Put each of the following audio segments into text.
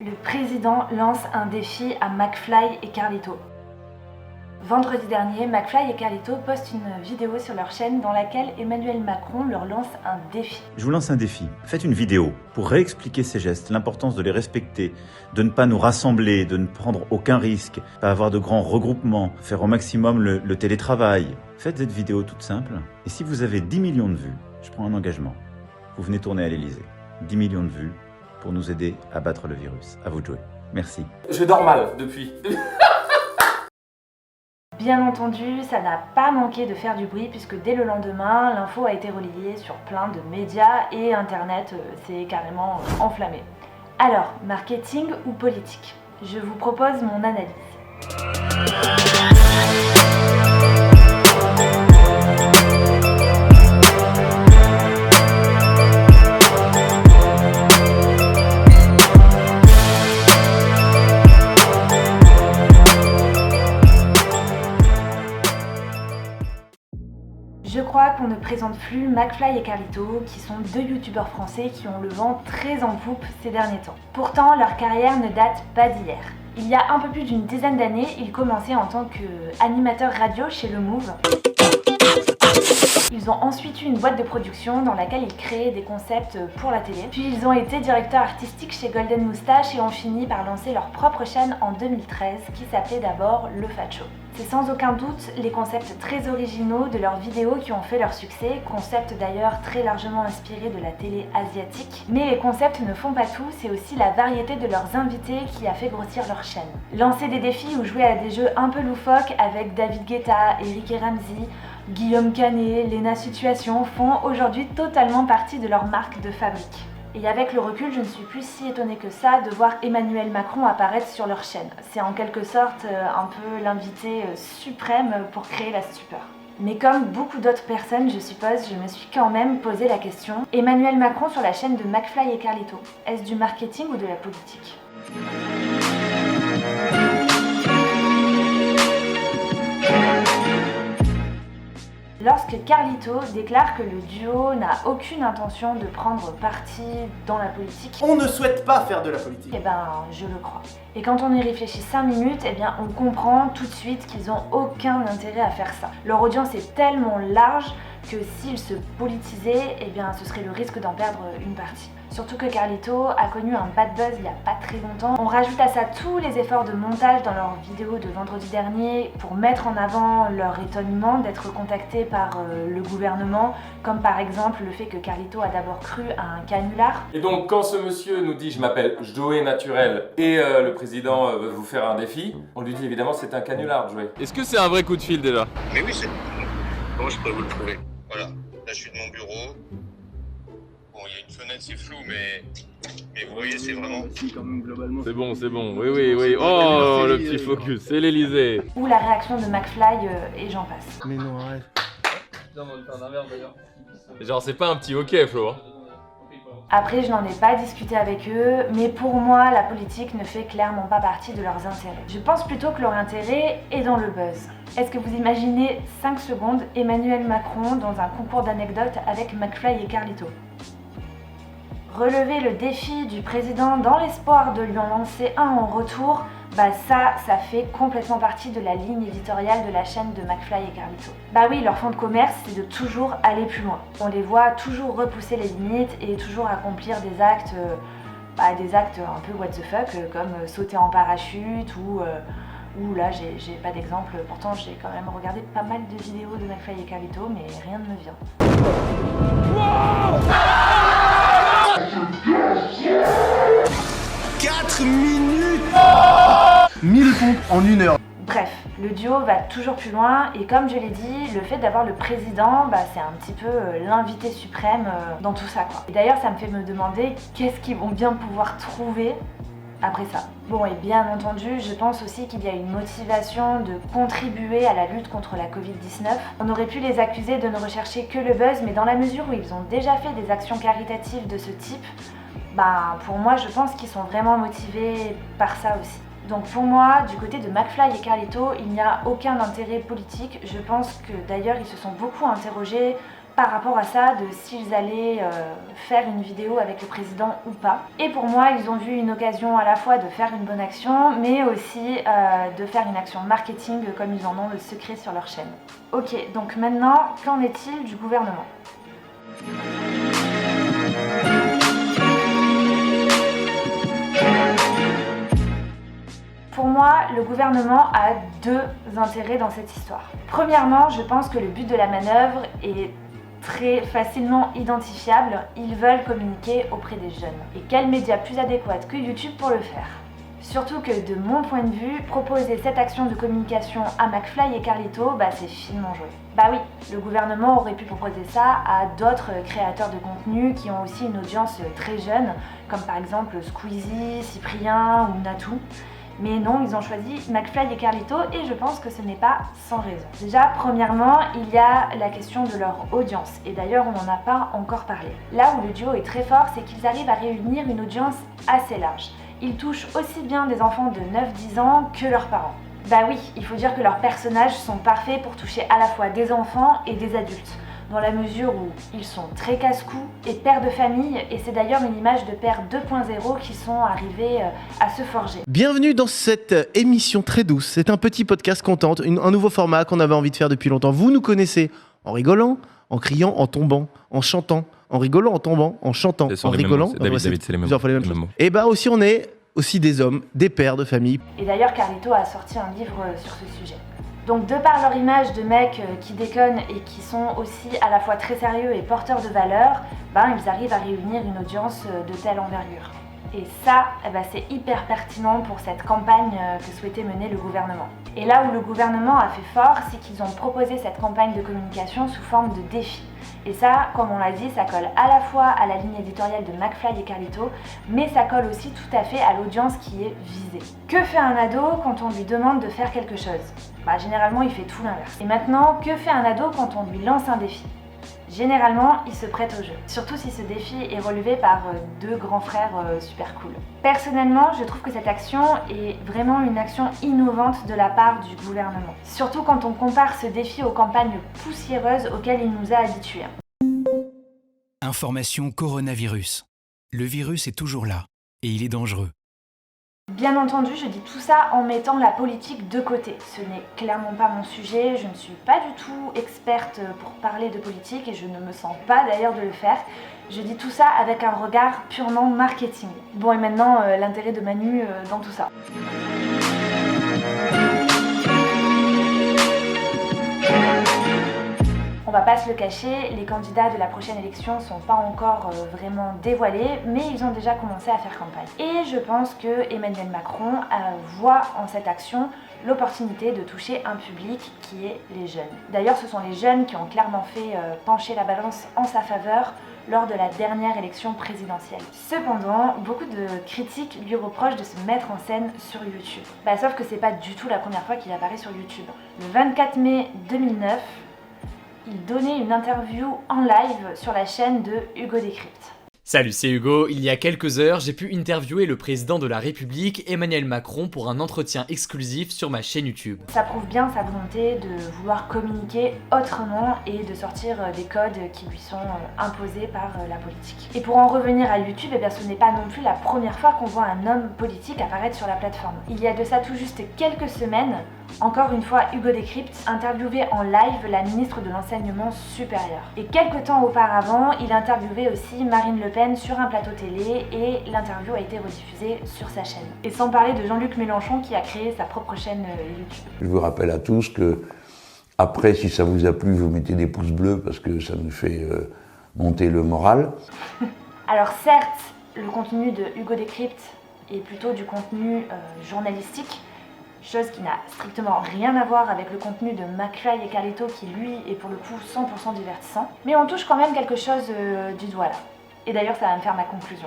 Le président lance un défi à McFly et Carlito. Vendredi dernier, McFly et Carlito postent une vidéo sur leur chaîne dans laquelle Emmanuel Macron leur lance un défi. Je vous lance un défi. Faites une vidéo pour réexpliquer ces gestes, l'importance de les respecter, de ne pas nous rassembler, de ne prendre aucun risque, pas avoir de grands regroupements, faire au maximum le télétravail. Faites cette vidéo toute simple. Et si vous avez 10 millions de vues, je prends un engagement. Vous venez tourner à l'Elysée. 10 millions de vues pour nous aider à battre le virus. À vous de jouer. Merci. Je dors mal depuis. Bien entendu, ça n'a pas manqué de faire du bruit puisque dès le lendemain, l'info a été relayée sur plein de médias et Internet s'est carrément enflammé. Alors, marketing ou politique? Je vous propose mon analyse. Je crois qu'on ne présente plus McFly et Carlito, qui sont deux youtubeurs français qui ont le vent très en poupe ces derniers temps. Pourtant, leur carrière ne date pas d'hier. Il y a un peu plus d'une dizaine d'années, ils commençaient en tant qu'animateurs radio chez Le Move. Ils ont ensuite eu une boîte de production dans laquelle ils créaient des concepts pour la télé. Puis ils ont été directeurs artistiques chez Golden Moustache et ont fini par lancer leur propre chaîne en 2013 qui s'appelait d'abord Le Fat Show. C'est sans aucun doute les concepts très originaux de leurs vidéos qui ont fait leur succès, concepts d'ailleurs très largement inspirés de la télé asiatique. Mais les concepts ne font pas tout, c'est aussi la variété de leurs invités qui a fait grossir leur chaîne. Lancer des défis ou jouer à des jeux un peu loufoques avec David Guetta, Eric et Ramsey, Guillaume Canet, Léna Situation font aujourd'hui totalement partie de leur marque de fabrique. Et avec le recul, je ne suis plus si étonnée que ça de voir Emmanuel Macron apparaître sur leur chaîne. C'est en quelque sorte un peu l'invité suprême pour créer la stupeur. Mais comme beaucoup d'autres personnes, je suppose, je me suis quand même posé la question. Emmanuel Macron sur la chaîne de McFly et Carlito, est-ce du marketing ou de la politique ? Lorsque Carlito déclare que le duo n'a aucune intention de prendre parti dans la politique, On ne souhaite pas faire de la politique. eh ben, je le crois. Et quand on y réfléchit 5 minutes, eh bien, on comprend tout de suite qu'ils n'ont aucun intérêt à faire ça. Leur audience est tellement large que s'ils se politisaient, eh bien, ce serait le risque d'en perdre une partie. Surtout que Carlito a connu un bad buzz il n'y a pas très longtemps. On rajoute à ça tous les efforts de montage dans leur vidéo de vendredi dernier pour mettre en avant leur étonnement d'être contactés par le gouvernement, comme par exemple le fait que Carlito a d'abord cru à un canular. Et donc quand ce monsieur nous dit je m'appelle Joey Naturel et le président veut vous faire un défi, on lui dit évidemment c'est un canular Joey. Est-ce que c'est un vrai coup de fil déjà? Mais oui, c'est... Comment je peux vous le prouver? Voilà, là je suis de mon bureau. Bon, il y a une fenêtre, c'est flou, mais vous voyez, c'est vraiment... C'est bon, oui. Oh, le petit focus, c'est l'Elysée. Ou la réaction de McFly et j'en passe. Mais non, arrête. Genre, c'est pas un petit hockey, Flo. Hein. Après, je n'en ai pas discuté avec eux, mais pour moi, la politique ne fait clairement pas partie de leurs intérêts. Je pense plutôt que leur intérêt est dans le buzz. Est-ce que vous imaginez 5 secondes Emmanuel Macron dans un concours d'anecdotes avec McFly et Carlito ? Relever le défi du président dans l'espoir de lui en lancer un en retour, bah ça fait complètement partie de la ligne éditoriale de la chaîne de McFly et Carlito. Bah oui, leur fond de commerce, c'est de toujours aller plus loin. On les voit toujours repousser les limites et toujours accomplir des actes un peu what the fuck, comme sauter en parachute ou là j'ai pas d'exemple, pourtant j'ai quand même regardé pas mal de vidéos de McFly et Carlito, mais rien ne me vient. 4 minutes 1000 pompes en 1 heure. Bref, le duo va toujours plus loin et comme je l'ai dit, le fait d'avoir le président, c'est un petit peu l'invité suprême dans tout ça, quoi. Et d'ailleurs, ça me fait me demander qu'est-ce qu'ils vont bien pouvoir trouver après ça. Bon, et bien entendu, je pense aussi qu'il y a une motivation de contribuer à la lutte contre la Covid-19. On aurait pu les accuser de ne rechercher que le buzz, mais dans la mesure où ils ont déjà fait des actions caritatives de ce type, pour moi, je pense qu'ils sont vraiment motivés par ça aussi. Donc pour moi, du côté de McFly et Carlito, il n'y a aucun intérêt politique. Je pense que d'ailleurs, ils se sont beaucoup interrogés par rapport à ça, de s'ils allaient faire une vidéo avec le président ou pas. Et pour moi, ils ont vu une occasion à la fois de faire une bonne action, mais aussi de faire une action marketing comme ils en ont le secret sur leur chaîne. Ok, donc maintenant, qu'en est-il du gouvernement ? Pour moi, le gouvernement a deux intérêts dans cette histoire. Premièrement, je pense que le but de la manœuvre est très facilement identifiable. Ils veulent communiquer auprès des jeunes. Et quel média plus adéquat que YouTube pour le faire ? Surtout que de mon point de vue, proposer cette action de communication à McFly et Carlito, c'est finement joué. Bah oui, le gouvernement aurait pu proposer ça à d'autres créateurs de contenu qui ont aussi une audience très jeune, comme par exemple Squeezie, Cyprien ou Natou. Mais non, ils ont choisi McFly et Carlito et je pense que ce n'est pas sans raison. Déjà, premièrement, il y a la question de leur audience. Et d'ailleurs, on n'en a pas encore parlé. Là où le duo est très fort, c'est qu'ils arrivent à réunir une audience assez large. Ils touchent aussi bien des enfants de 9-10 ans que leurs parents. Bah oui, il faut dire que leurs personnages sont parfaits pour toucher à la fois des enfants et des adultes, dans la mesure où ils sont très casse-cou et pères de famille, et c'est d'ailleurs une image de père 2.0 qui sont arrivés à se forger. Bienvenue dans cette émission très douce. C'est un petit podcast contente, un nouveau format qu'on avait envie de faire depuis longtemps. Vous nous connaissez en rigolant, en criant, en tombant, en chantant, en rigolant, en tombant, en chantant, en rigolant. David, c'est les mêmes mots. Et aussi on est aussi des hommes, des pères de famille. Et d'ailleurs Carlito a sorti un livre sur ce sujet. Donc de par leur image de mecs qui déconnent et qui sont aussi à la fois très sérieux et porteurs de valeurs, ils arrivent à réunir une audience de telle envergure. Et ça, c'est hyper pertinent pour cette campagne que souhaitait mener le gouvernement. Et là où le gouvernement a fait fort, c'est qu'ils ont proposé cette campagne de communication sous forme de défi. Et ça, comme on l'a dit, ça colle à la fois à la ligne éditoriale de McFly et Carlito, mais ça colle aussi tout à fait à l'audience qui est visée. Que fait un ado quand on lui demande de faire quelque chose ? Généralement, il fait tout l'inverse. Et maintenant, que fait un ado quand on lui lance un défi ? Généralement, il se prête au jeu, surtout si ce défi est relevé par deux grands frères super cool. Personnellement, je trouve que cette action est vraiment une action innovante de la part du gouvernement. Surtout quand on compare ce défi aux campagnes poussiéreuses auxquelles il nous a habitués. Information coronavirus. Le virus est toujours là, et il est dangereux. Bien entendu, je dis tout ça en mettant la politique de côté. Ce n'est clairement pas mon sujet, je ne suis pas du tout experte pour parler de politique et je ne me sens pas d'ailleurs de le faire. Je dis tout ça avec un regard purement marketing. Bon, et maintenant, l'intérêt de Manu dans tout ça. On va pas se le cacher, les candidats de la prochaine élection sont pas encore vraiment dévoilés, mais ils ont déjà commencé à faire campagne. Et je pense que Emmanuel Macron voit en cette action l'opportunité de toucher un public qui est les jeunes. D'ailleurs, ce sont les jeunes qui ont clairement fait pencher la balance en sa faveur lors de la dernière élection présidentielle. Cependant, beaucoup de critiques lui reprochent de se mettre en scène sur YouTube. Sauf que c'est pas du tout la première fois qu'il apparaît sur YouTube. Le 24 mai 2009, il donnait une interview en live sur la chaîne de Hugo Décrypte. Salut, c'est Hugo. Il y a quelques heures, j'ai pu interviewer le président de la République, Emmanuel Macron, pour un entretien exclusif sur ma chaîne YouTube. Ça prouve bien sa volonté de vouloir communiquer autrement et de sortir des codes qui lui sont imposés par la politique. Et pour en revenir à YouTube, ce n'est pas non plus la première fois qu'on voit un homme politique apparaître sur la plateforme. Il y a de ça tout juste quelques semaines, encore une fois, Hugo Décrypte interviewait en live la ministre de l'Enseignement supérieur. Et quelques temps auparavant, il interviewait aussi Marine Le Pen sur un plateau télé et l'interview a été rediffusée sur sa chaîne. Et sans parler de Jean-Luc Mélenchon qui a créé sa propre chaîne YouTube. Je vous rappelle à tous que, après, si ça vous a plu, vous mettez des pouces bleus parce que ça nous fait monter le moral. Alors certes, le contenu de Hugo Décrypte est plutôt du contenu journalistique, chose qui n'a strictement rien à voir avec le contenu de McFly et Carlito qui lui est pour le coup 100% divertissant. Mais on touche quand même quelque chose du doigt là. Et d'ailleurs ça va me faire ma conclusion.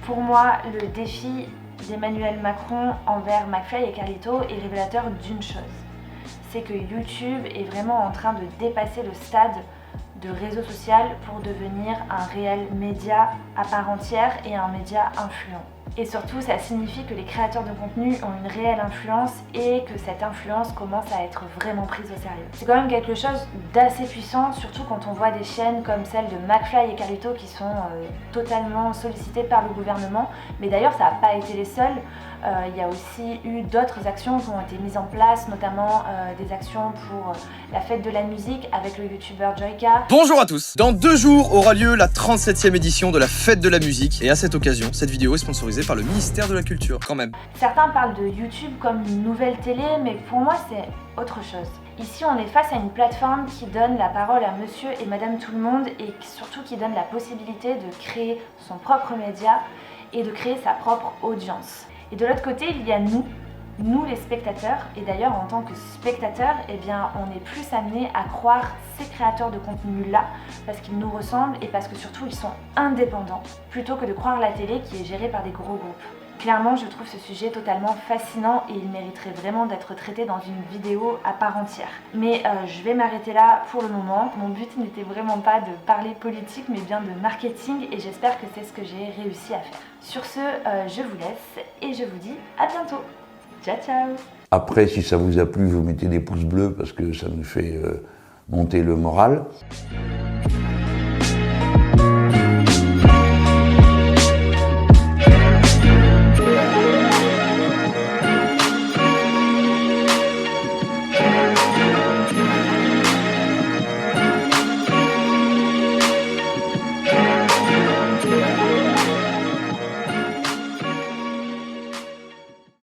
Pour moi, le défi d'Emmanuel Macron envers McFly et Carlito est révélateur d'une chose. C'est que YouTube est vraiment en train de dépasser le stade de réseau social pour devenir un réel média à part entière et un média influent. Et surtout, ça signifie que les créateurs de contenu ont une réelle influence et que cette influence commence à être vraiment prise au sérieux. C'est quand même quelque chose d'assez puissant, surtout quand on voit des chaînes comme celle de McFly et Carlito qui sont totalement sollicitées par le gouvernement. Mais d'ailleurs, ça n'a pas été les seuls. Il y a aussi eu d'autres actions qui ont été mises en place, notamment des actions pour la fête de la musique avec le youtubeur Joyka. Bonjour à tous. Dans 2 jours aura lieu la 37e édition de la fête de la musique. Et à cette occasion, cette vidéo est sponsorisée par le ministère de la Culture, quand même. Certains parlent de YouTube comme une nouvelle télé, mais pour moi c'est autre chose. Ici on est face à une plateforme qui donne la parole à monsieur et madame tout le monde et surtout qui donne la possibilité de créer son propre média et de créer sa propre audience. Et de l'autre côté, il y a nous les spectateurs, et d'ailleurs en tant que spectateurs, eh bien, on est plus amené à croire ces créateurs de contenu-là, parce qu'ils nous ressemblent et parce que surtout ils sont indépendants, plutôt que de croire la télé qui est gérée par des gros groupes. Clairement, je trouve ce sujet totalement fascinant et il mériterait vraiment d'être traité dans une vidéo à part entière. Mais je vais m'arrêter là pour le moment. Mon but n'était vraiment pas de parler politique, mais bien de marketing et j'espère que c'est ce que j'ai réussi à faire. Sur ce, je vous laisse et je vous dis à bientôt. Ciao, ciao. Après, si ça vous a plu, vous mettez des pouces bleus parce que ça nous fait monter le moral.